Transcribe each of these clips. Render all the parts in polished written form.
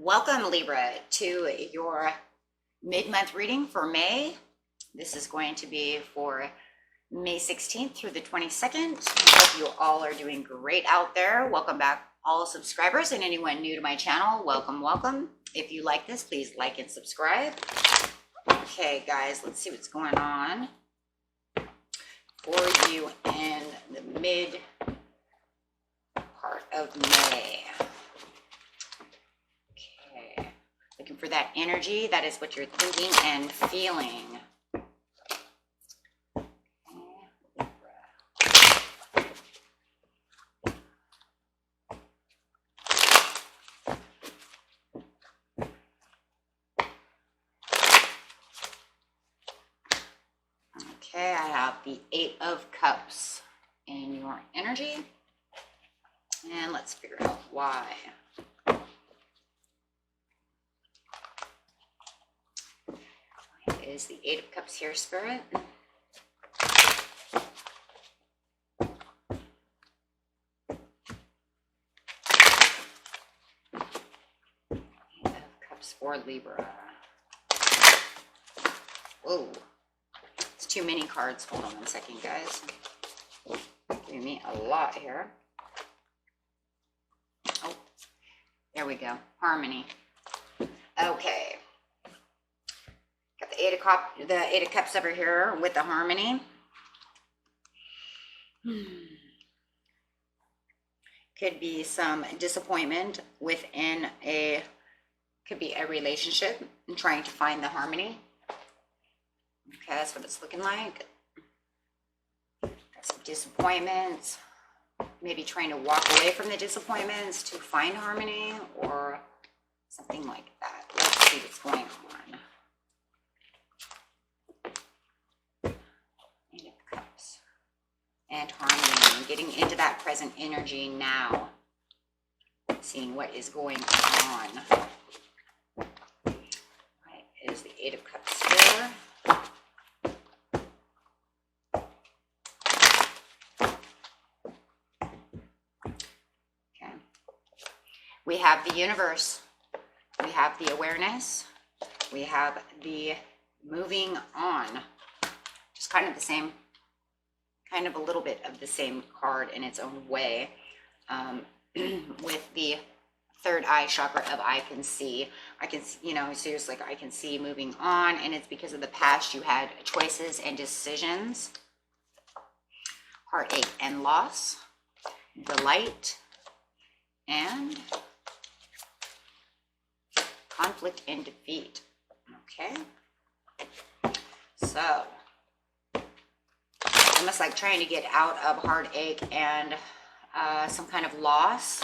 Welcome, Libra, to your mid-month reading for May. This is going to be for May 16th through the 22nd. I hope you all are doing great out there. Welcome back, all subscribers, and anyone new to my channel. Welcome, welcome. If you like this, please like and subscribe. Okay, guys, let's see what's going on for you in the mid part of May. Looking for that energy. That is what you're thinking and feeling. Okay, I have the Eight of Cups in your energy. And let's figure out why. Is the Eight of Cups here, Spirit? Eight of Cups for Libra. Whoa. It's too many cards. Hold on one second, guys. Giving me a lot here. Oh, there we go. Harmony. Okay. Got the Eight of Cups over here with the Harmony. Could be some disappointment within could be a relationship and trying to find the harmony. Okay, that's what it's looking like. Got some disappointments. Maybe trying to walk away from the disappointments to find harmony or something like that. Let's see what's going on. Eight of Cups and harmony, and getting into that present energy now, seeing what is going on. What is the Eight of Cups here? Okay, we have the universe, we have the awareness, we have the moving on. Just kind of the same, kind of a little bit of the same card in its own way. With the third eye chakra of I can see, you know, seriously, like I can see moving on, and it's because of the past you had choices and decisions, heartache and loss, the light, and conflict and defeat. Okay, so almost like trying to get out of heartache and some kind of loss,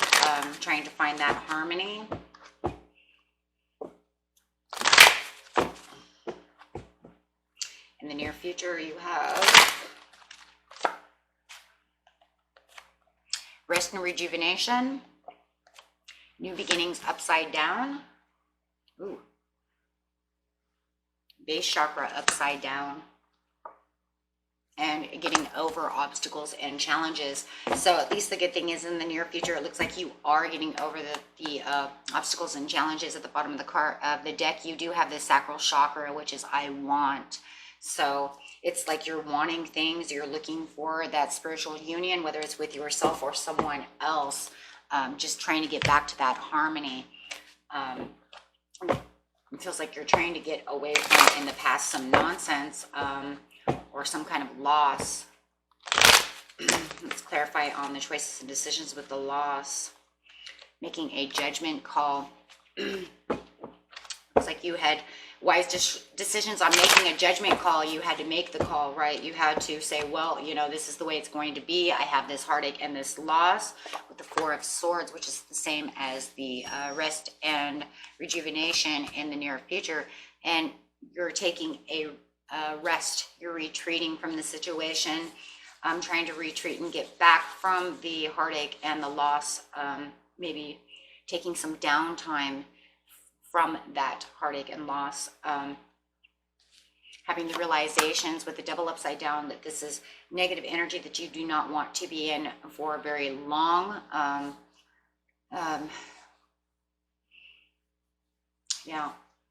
trying to find that harmony. In the near future, you have rest and rejuvenation, new beginnings upside down. Ooh. Base chakra upside down, and getting over obstacles and challenges. So at least the good thing is in the near future, it looks like you are getting over the obstacles and challenges. At the bottom of the deck, you do have the sacral chakra, which is I want. So it's like you're wanting things, you're looking for that spiritual union, whether it's with yourself or someone else, just trying to get back to that harmony. It feels like you're trying to get away from in the past some nonsense, or some kind of loss. Let's clarify on the choices and decisions with the loss. Making a judgment call. Looks like you had wise decisions on making a judgment call. You had to make the call, right? You had to say, well, you know, this is the way it's going to be. I have this heartache and this loss, with the Four of Swords, which is the same as the rest and rejuvenation in the near future. And you're taking a rest, you're retreating from the situation, trying to retreat and get back from the heartache and the loss, maybe taking some downtime from that heartache and loss, having the realizations with the Devil upside down that this is negative energy that you do not want to be in for very long. Yeah,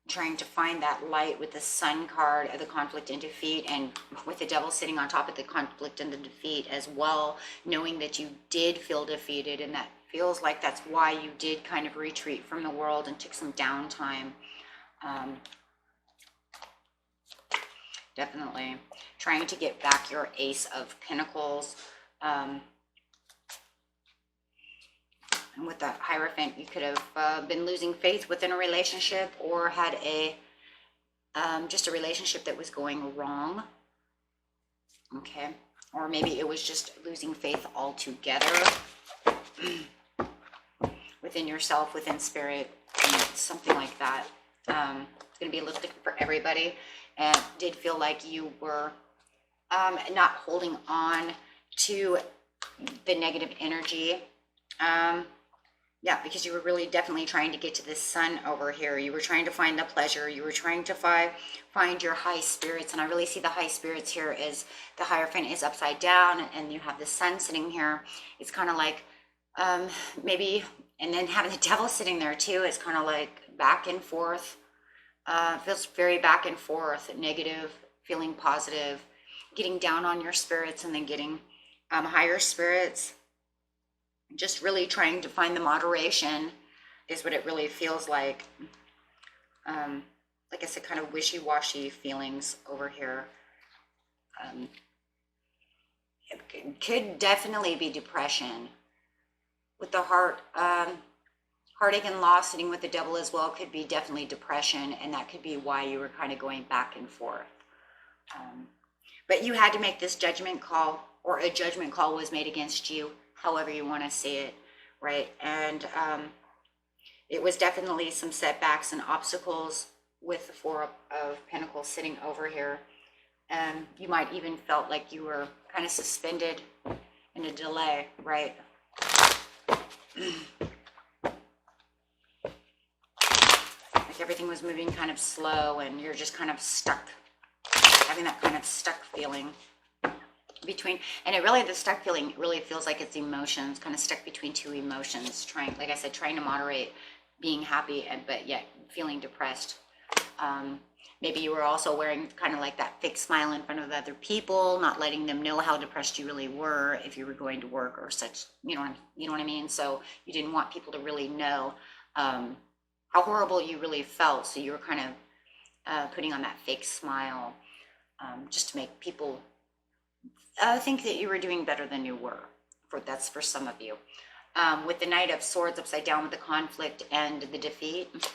trying to find that light with the Sun card of the conflict and defeat, and with the Devil sitting on top of the conflict and the defeat as well, knowing that you did feel defeated, and that feels like that's why you did kind of retreat from the world and took some downtime. Definitely trying to get back your Ace of Pentacles. And with that Hierophant, you could have been losing faith within a relationship, or had a just a relationship that was going wrong. Okay. Or maybe it was just losing faith altogether within yourself, within spirit, something like that. It's going to be a little different for everybody. And did feel like you were not holding on to the negative energy. Yeah, because you were really definitely trying to get to the Sun over here. You were trying to find the pleasure. You were trying to find your high spirits. And I really see the high spirits here as the Hierophant is upside down and you have the Sun sitting here. It's kind of like maybe, and then having the Devil sitting there too. It's kind of like back and forth. Feels very back and forth, negative, feeling positive, getting down on your spirits and then getting higher spirits. Just really trying to find the moderation is what it really feels like. Like I said, kind of wishy-washy feelings over here. It could definitely be depression. With the heartache and loss sitting with the Devil as well, could be definitely depression, and that could be why you were kind of going back and forth. But you had to make this judgment call, or a judgment call was made against you, however you want to see it, right? And it was definitely some setbacks and obstacles with the Four of Pentacles sitting over here. You might even felt like you were kind of suspended in a delay, right? Like everything was moving kind of slow and you're just kind of stuck, having that kind of stuck feeling between, and it really, the stuck feeling really feels like it's emotions, kind of stuck between two emotions, trying, like I said, trying to moderate being happy, but yet feeling depressed. Maybe you were also wearing kind of like that fake smile in front of other people, not letting them know how depressed you really were if you were going to work or such, you know what I mean? So you didn't want people to really know how horrible you really felt. So you were kind of putting on that fake smile just to make people think that you were doing better than you were. That's for some of you. With the Knight of Swords upside down with the conflict and the defeat.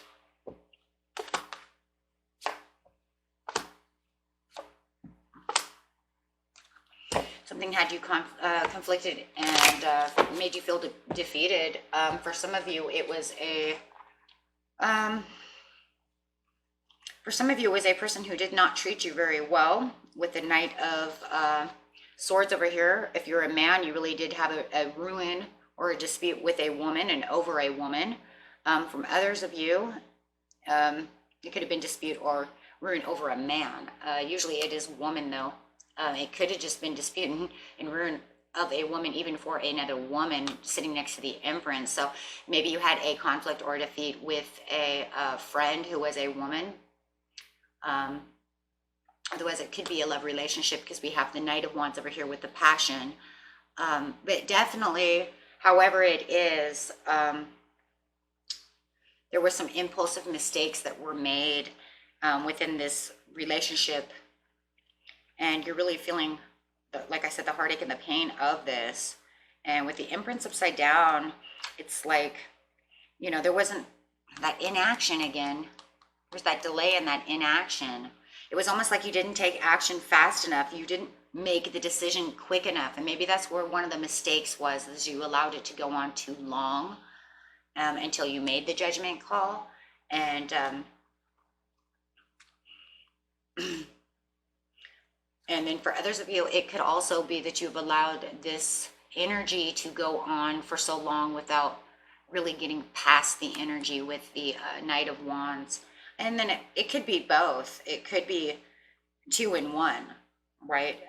Something had you conflicted and made you feel defeated. For some of you, it was a person who did not treat you very well. With the Knight of Swords over here, if you're a man, you really did have a ruin or a dispute with a woman and over a woman. From others of you, it could have been dispute or ruin over a man. Usually it is woman though. It could have just been dispute and ruin of a woman, even for another woman sitting next to the Empress. So maybe you had a conflict or a defeat with a friend who was a woman. Otherwise, it could be a love relationship because we have the Knight of Wands over here with the passion. But definitely, however it is, there were some impulsive mistakes that were made within this relationship. And you're really feeling, like I said, the heartache and the pain of this. And with the Empress upside down, it's like, you know, there wasn't that inaction again. There's that delay in that inaction. It was almost like you didn't take action fast enough. You didn't make the decision quick enough. And maybe that's where one of the mistakes was, is you allowed it to go on too long until you made the judgment call. And and then for others of you, it could also be that you've allowed this energy to go on for so long without really getting past the energy with the Knight of Wands. And then it could be both. It could be 2 in 1, right?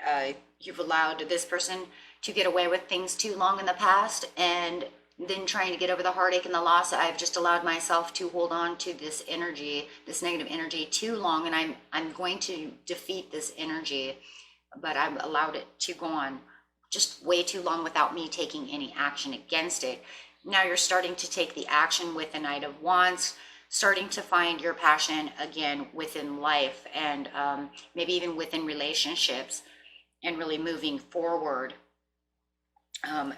You've allowed this person to get away with things too long in the past, and than trying to get over the heartache and the loss. I've just allowed myself to hold on to this energy, this negative energy too long, and I'm going to defeat this energy, but I've allowed it to go on just way too long without me taking any action against it. Now you're starting to take the action with the Knight of Wands, starting to find your passion again within life, and maybe even within relationships, and really moving forward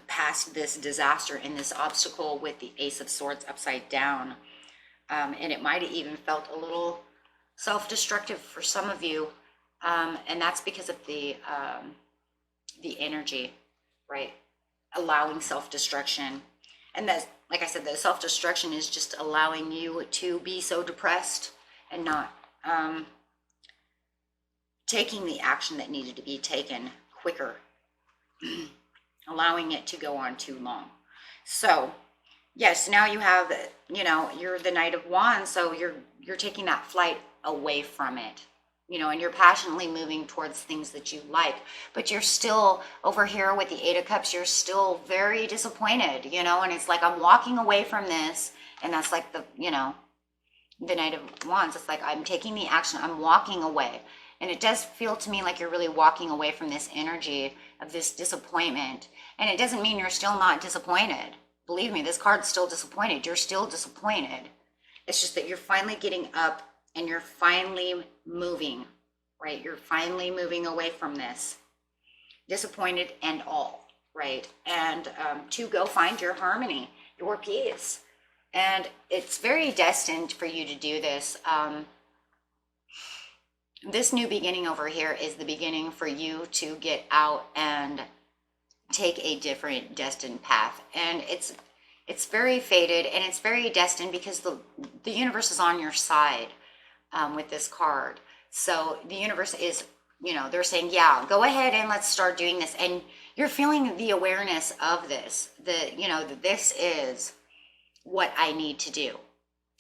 past this disaster and this obstacle with the Ace of Swords upside down. And it might have even felt a little self-destructive for some of you, and that's because of the energy, right? Allowing self-destruction. And that's, like I said, the self-destruction is just allowing you to be so depressed and not taking the action that needed to be taken quicker, allowing it to go on too long. So yes, now you have, you know, you're the Knight of Wands, so you're taking that flight away from it, you know, and you're passionately moving towards things that you like, but you're still over here with the Eight of Cups, you're still very disappointed, you know, and it's like, I'm walking away from this, and that's like the, you know, the Knight of Wands, it's like, I'm taking the action, I'm walking away. And it does feel to me like you're really walking away from this energy of this disappointment. And it doesn't mean you're still not disappointed. Believe me, this card's still disappointed. You're still disappointed. It's just that you're finally getting up and you're finally moving, right? You're finally moving away from this. Disappointed and all, right? And to go find your harmony, your peace. And it's very destined for you to do this. This new beginning over here is the beginning for you to get out and take a different destined path. And it's very fated and it's very destined because the universe is on your side with this card. So the universe is, you know, they're saying, yeah, go ahead and let's start doing this. And you're feeling the awareness of this, that, you know, that this is what I need to do.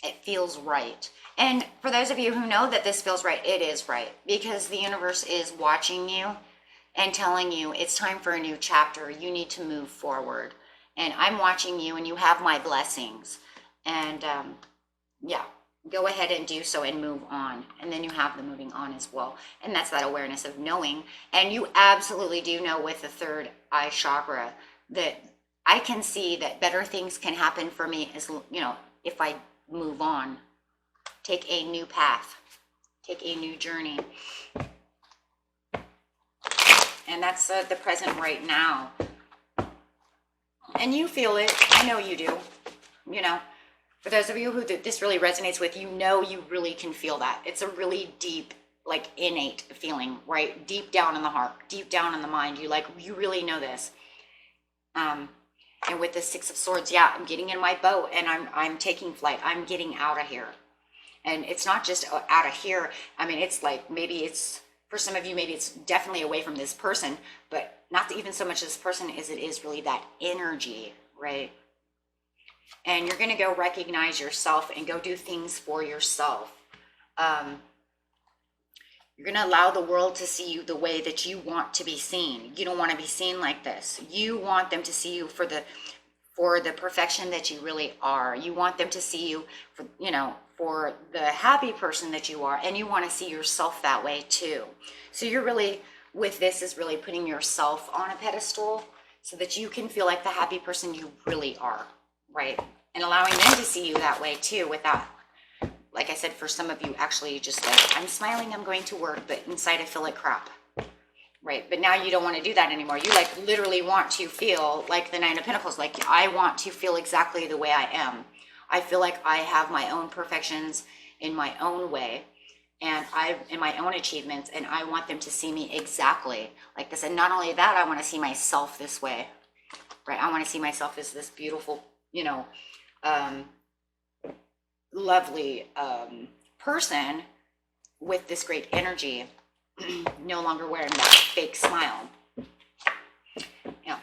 It feels right. And for those of you who know that this feels right, it is right, because the universe is watching you and telling you it's time for a new chapter. You need to move forward. And I'm watching you and you have my blessings. And yeah, go ahead and do so and move on. And then you have the moving on as well. And that's that awareness of knowing. And you absolutely do know with the third eye chakra that I can see that better things can happen for me, as you know, if I move on. Take a new path, take a new journey. And that's the present right now. And you feel it, I know you do. You know, for those of you who this really resonates with, you know, you really can feel that. It's a really deep, like innate feeling, right? Deep down in the heart, deep down in the mind, you really know this. And with the Six of Swords, yeah, I'm getting in my boat and I'm taking flight. I'm getting out of here. And it's not just out of here. I mean, it's like, maybe it's, for some of you, maybe it's definitely away from this person, but not even so much this person as it is really that energy, right? And you're going to go recognize yourself and go do things for yourself. You're going to allow the world to see you the way that you want to be seen. You don't want to be seen like this. You want them to see you for the perfection that you really are. You want them to see you for, you know, for the happy person that you are, and you want to see yourself that way too. So you're really, with this, is really putting yourself on a pedestal so that you can feel like the happy person you really are, right? And allowing them to see you that way too, without, like I said, for some of you, actually just like, I'm smiling, I'm going to work, but inside I feel like crap. Right, but now you don't want to do that anymore. You like literally want to feel like the Nine of Pentacles. Like, I want to feel exactly the way I am. I feel like I have my own perfections in my own way, and in my own achievements, and I want them to see me exactly like this. And not only that, I want to see myself this way, right? I want to see myself as this beautiful, you know, lovely person with this great energy. No longer wearing that fake smile. Yeah.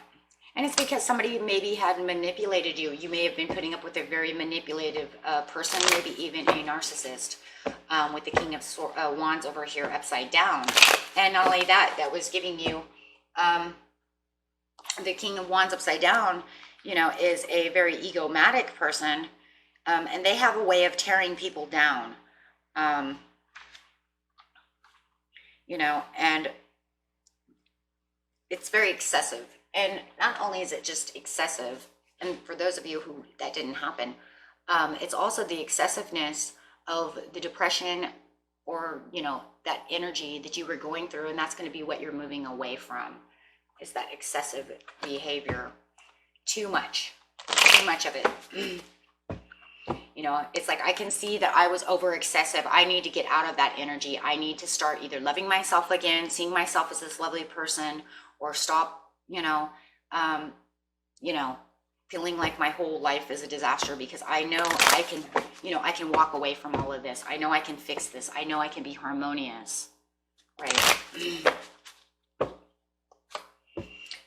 And it's because somebody maybe had manipulated you. You may have been putting up with a very manipulative person, maybe even a narcissist, with the King of Wands over here upside down. And not only that, that was giving you the King of Wands upside down you know, is a very egomatic person, and they have a way of tearing people down, you know, and it's very excessive. And not only is it just excessive, and for those of you who that didn't happen, it's also the excessiveness of the depression, or, you know, that energy that you were going through, and that's going to be what you're moving away from, is that excessive behavior. Too much of it. You know, it's like, I can see that I was over excessive. I need to get out of that energy. I need to start either loving myself again, seeing myself as this lovely person, or stop, you know, feeling like my whole life is a disaster, because I know I can, you know, I can walk away from all of this. I know I can fix this. I know I can be harmonious, right?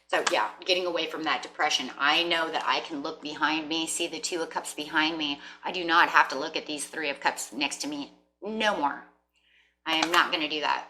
So yeah, getting away from that depression. I know that I can look behind me, see the Two of Cups behind me. I do not have to look at these Three of Cups next to me. No more. I am not going to do that.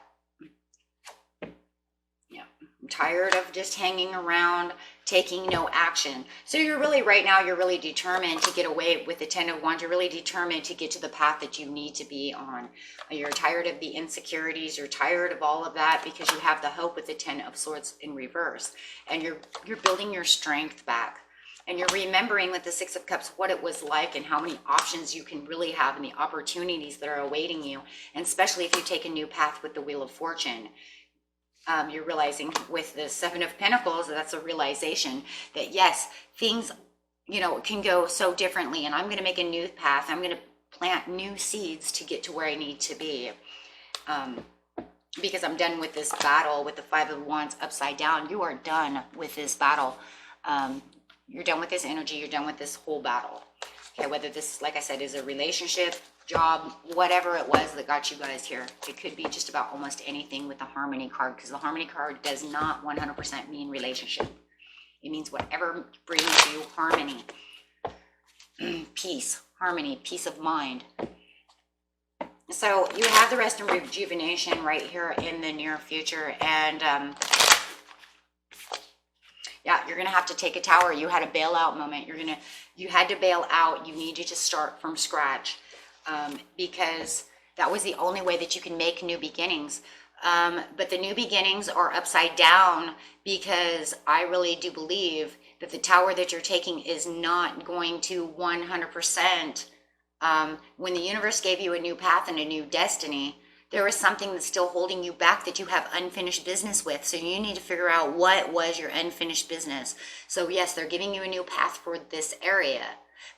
Yeah, I'm tired of just hanging around, taking no action. So you're really, right now, you're really determined to get away with the Ten of Wands. You're really determined to get to the path that you need to be on. You're tired of the insecurities. You're tired of all of that, because you have the hope with the Ten of Swords in reverse. And you're building your strength back. And you're remembering with the Six of Cups what it was like, and how many options you can really have, and the opportunities that are awaiting you. And especially if you take a new path with the Wheel of Fortune. You're realizing with the Seven of Pentacles, that's a realization that yes, things, you know, can go so differently, and I'm going to make a new path. I'm going to plant new seeds to get to where I need to be, because I'm done with this battle with the Five of Wands upside down. You are done with this battle. You're done with this energy. You're done with this whole battle. Okay, whether this, like I said, is a relationship, job, whatever it was that got you guys here. It could be just about almost anything with the Harmony card, because the Harmony card does not 100% mean relationship. It means whatever brings you harmony, peace, harmony, peace of mind. So you have the rest and rejuvenation right here in the near future. And yeah, you're going to have to take a tower. You had a bailout moment. You had to bail out. You needed to start from scratch. Because that was the only way that you can make new beginnings. But the new beginnings are upside down, because I really do believe that the tower that you're taking is not going to 100%. When the universe gave you a new path and a new destiny, there is something that's still holding you back that you have unfinished business with. So you need to figure out what was your unfinished business. So yes, they're giving you a new path for this area.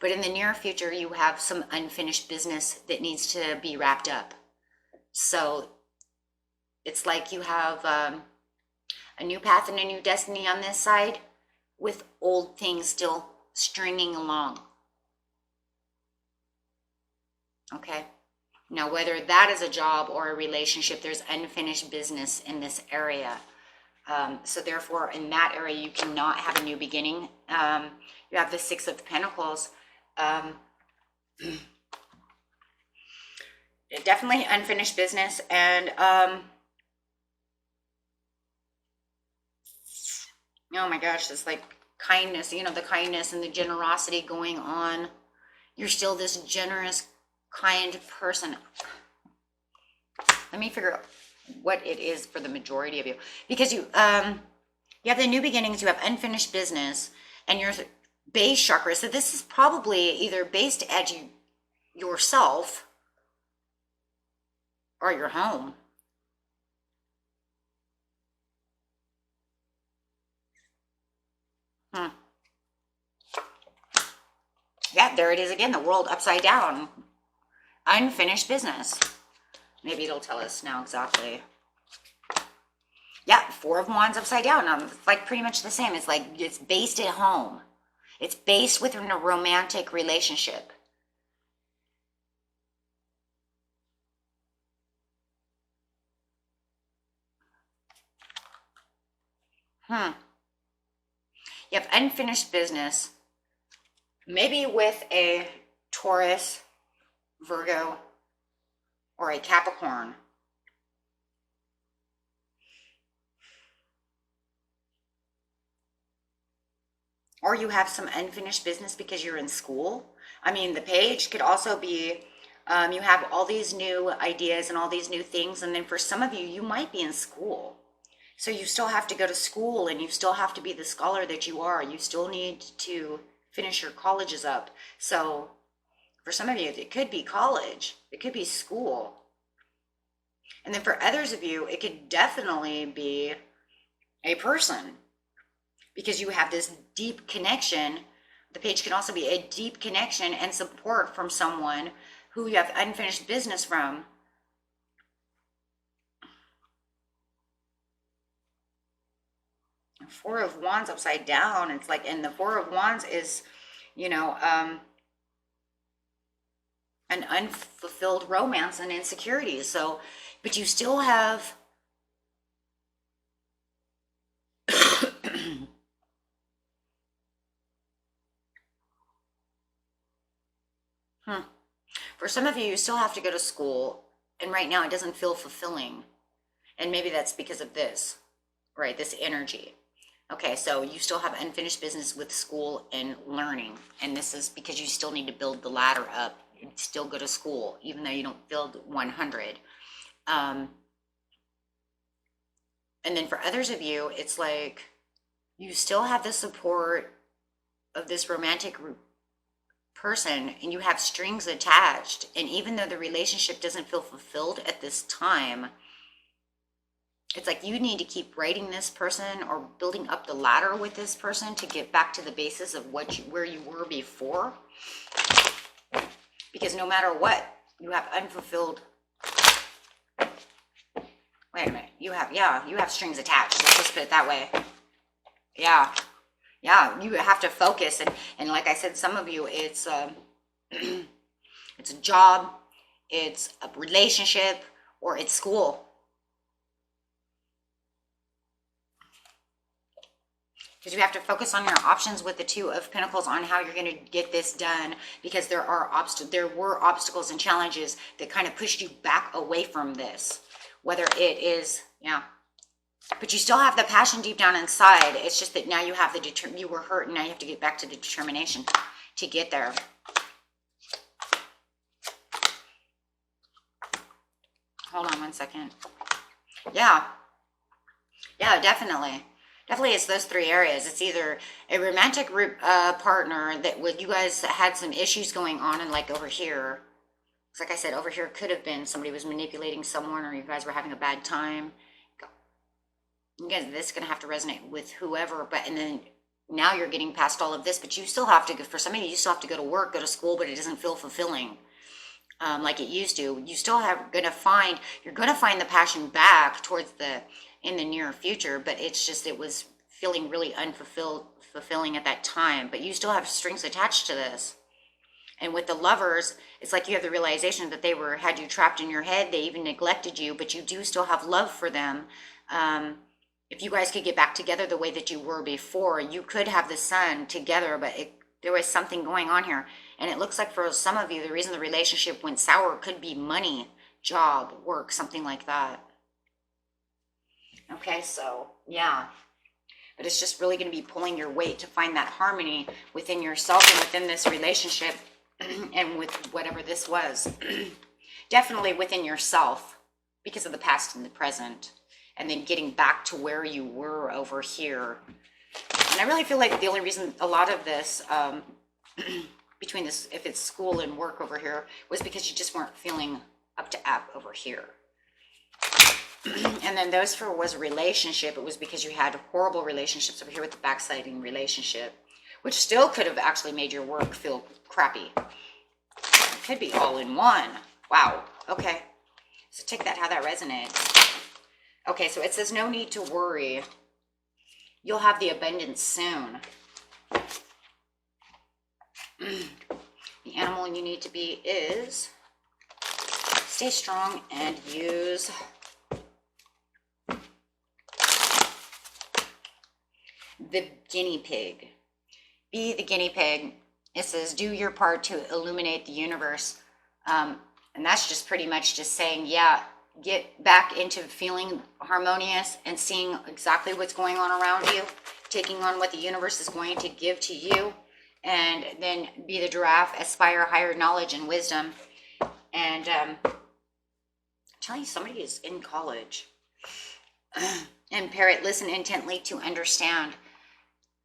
But in the near future, you have some unfinished business that needs to be wrapped up. So it's like you have a new path and a new destiny on this side, with old things still stringing along. Okay. Now, whether that is a job or a relationship, there's unfinished business in this area. So therefore, in that area, you cannot have a new beginning. You have the Six of Pentacles. Definitely unfinished business. And oh my gosh, it's like kindness, you know, the kindness and the generosity going on. You're still this generous, kind person. Let me figure out what it is for the majority of you, because you have the new beginnings, you have unfinished business, and your base chakra. So this is probably either based at yourself or your home. Yeah, there it is again, the world upside down. Unfinished business. Maybe it'll tell us now exactly. Yeah, Four of Wands upside down. It's like pretty much the same. It's like it's based at home. It's based within a romantic relationship. You have unfinished business. Maybe with a Taurus, Virgo, or a Capricorn. or you have some unfinished business because you're in school. I mean, the page could also be you have all these new ideas and all these new things, and then for some of you, you might be in school. So you still have to go to school, and you still have to be the scholar that you are. You still need to finish your colleges up. So for some of you, it could be college, it could be school. And then for others of you, it could definitely be a person, because you have this deep connection. The page can also be a deep connection and support from someone who you have unfinished business from. Four of Wands upside down. It's like, and the Four of Wands is, you know, an unfulfilled romance and insecurity. So, but you still have for some of you, you still have to go to school, and right now it doesn't feel fulfilling. And maybe that's because of this, right? This energy. Okay, so you still have unfinished business with school and learning. And this is because you still need to build the ladder up. You still go to school, even though you don't build 100. And then for others of you, it's like you still have the support of this romantic person, and you have strings attached. And even though the relationship doesn't feel fulfilled at this time, it's like you need to keep writing this person or building up the ladder with this person to get back to the basis of where you were before. Because no matter what, you have unfulfilled. Wait a minute. You have strings attached. Let's just put it that way. Yeah, you have to focus. And like I said, some of you, it's it's a job, it's a relationship, or it's school. Because you have to focus on your options with the Two of Pentacles on how you're going to get this done, because there were obstacles and challenges that kind of pushed you back away from this. Whether it is, but you still have the passion deep down inside. It's just that now you have you were hurt, and now you have to get back to the determination to get there. Hold on one second. Yeah, definitely. Definitely, it's those three areas. It's either a romantic partner that with you guys had some issues going on, and like over here, like I said, over here could have been somebody was manipulating someone, or you guys were having a bad time. You guys, this is going to have to resonate with whoever, and then now you're getting past all of this, but you still have to, for some of you, you still have to go to work, go to school, but it doesn't feel fulfilling like it used to. You still you're going to find the passion back in the near future, but it's just, it was feeling really fulfilling at that time, but you still have strings attached to this. And with the Lovers, it's like you have the realization that they had you trapped in your head. They even neglected you, but you do still have love for them. If you guys could get back together the way that you were before, you could have the Sun together, but there was something going on here. And it looks like for some of you, the reason the relationship went sour could be money, job, work, something like that. Okay, so yeah. But it's just really going to be pulling your weight to find that harmony within yourself and within this relationship and with whatever this was. Definitely within yourself, because of the past and the present. And then getting back to where you were over here. And I really feel like the only reason a lot of this, between this, if it's school and work over here, was because you just weren't feeling up to app over here. And then those was a relationship. It was because you had horrible relationships over here with the backsliding relationship, which still could have actually made your work feel crappy. It could be all in one. Wow. Okay. So take that how that resonates. Okay, so it says no need to worry. You'll have the abundance soon. The animal you need to be is stay strong and use the guinea pig. Be the guinea pig. It says do your part to illuminate the universe. And that's just pretty much just saying, get back into feeling harmonious and seeing exactly what's going on around you. taking on what the universe is going to give to you. And then be the giraffe, aspire higher knowledge and wisdom. And tell you, somebody is in college. And parrot, listen intently to understand.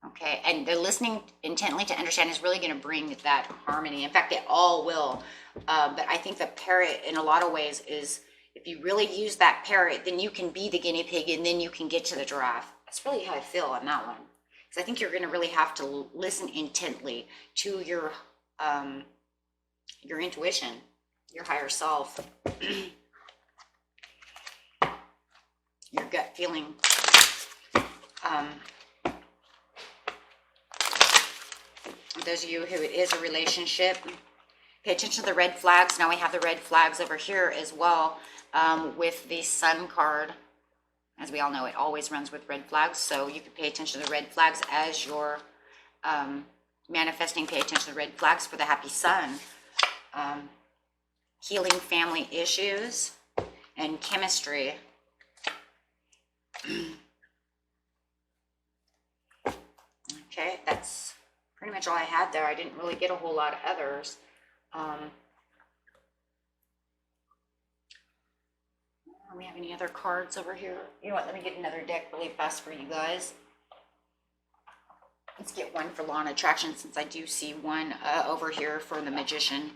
Okay, and the listening intently to understand is really going to bring that harmony. In fact, it all will. But I think the parrot, in a lot of ways, is if you really use that parrot, then you can be the guinea pig, and then you can get to the giraffe. That's really how I feel on that one. Because I think you're going to really have to listen intently to your intuition, your higher self, your gut feeling. Those of you who it is a relationship, pay attention to the red flags. Now we have the red flags over here as well, with the Sun card. As we all know, it always runs with red flags, so you can pay attention to the red flags as you're manifesting. Pay attention to the red flags for the happy Sun. Healing family issues and chemistry. Okay, that's pretty much all I had there. I didn't really get a whole lot of others. Do we have any other cards over here? You know what, let me get another deck really fast for you guys. Let's get one for Law and Attraction, since I do see one over here for the Magician.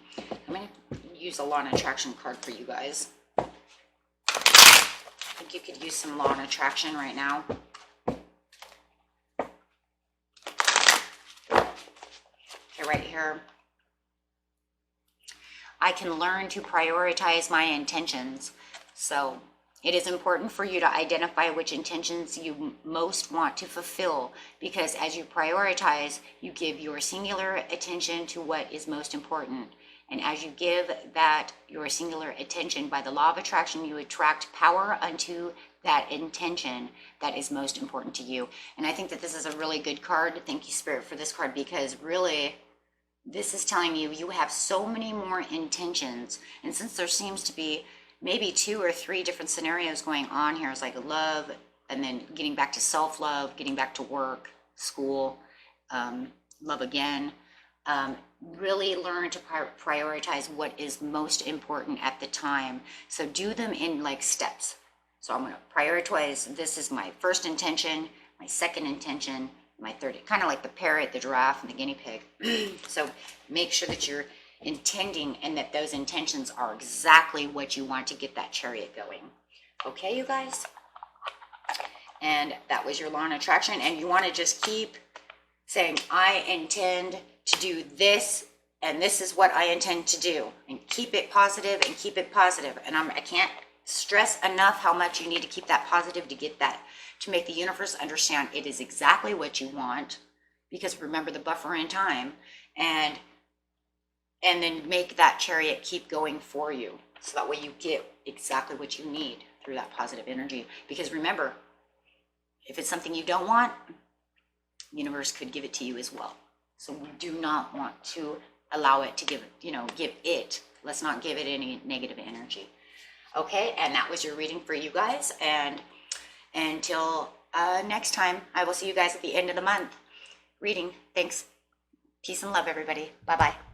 I'm going to use a Law and Attraction card for you guys. I think you could use some Law and Attraction right now. Okay, right here. I can learn to prioritize my intentions. So it is important for you to identify which intentions you most want to fulfill, because as you prioritize, you give your singular attention to what is most important. And as you give that your singular attention, by the law of attraction, you attract power unto that intention that is most important to you. And I think that this is a really good card. Thank you, Spirit, for this card, because really this is telling you you have so many more intentions. And since there seems to be maybe 2 or 3 different scenarios going on here, it's like love, and then getting back to self-love, getting back to work, school, love again. Really learn to prioritize what is most important at the time. So do them in like steps. So I'm going to prioritize, this is my first intention, my second intention, my third, kind of like the parrot, the giraffe, and the guinea pig. So make sure that you're intending and that those intentions are exactly what you want to get that chariot going. Okay, you guys? And that was your Law and Attraction. And you want to just keep saying, I intend to do this, and this is what I intend to do. And keep it positive and keep it positive. And I can't stress enough how much you need to keep that positive to get that, to make the universe understand it is exactly what you want. Because remember the buffer in time. And then make that chariot keep going for you. So that way you get exactly what you need through that positive energy. Because remember, if it's something you don't want, the universe could give it to you as well. So we do not want to allow it to give it. Let's not give it any negative energy. Okay, and that was your reading for you guys. And until next time, I will see you guys at the end of the month reading. Thanks. Peace and love, everybody. Bye-bye.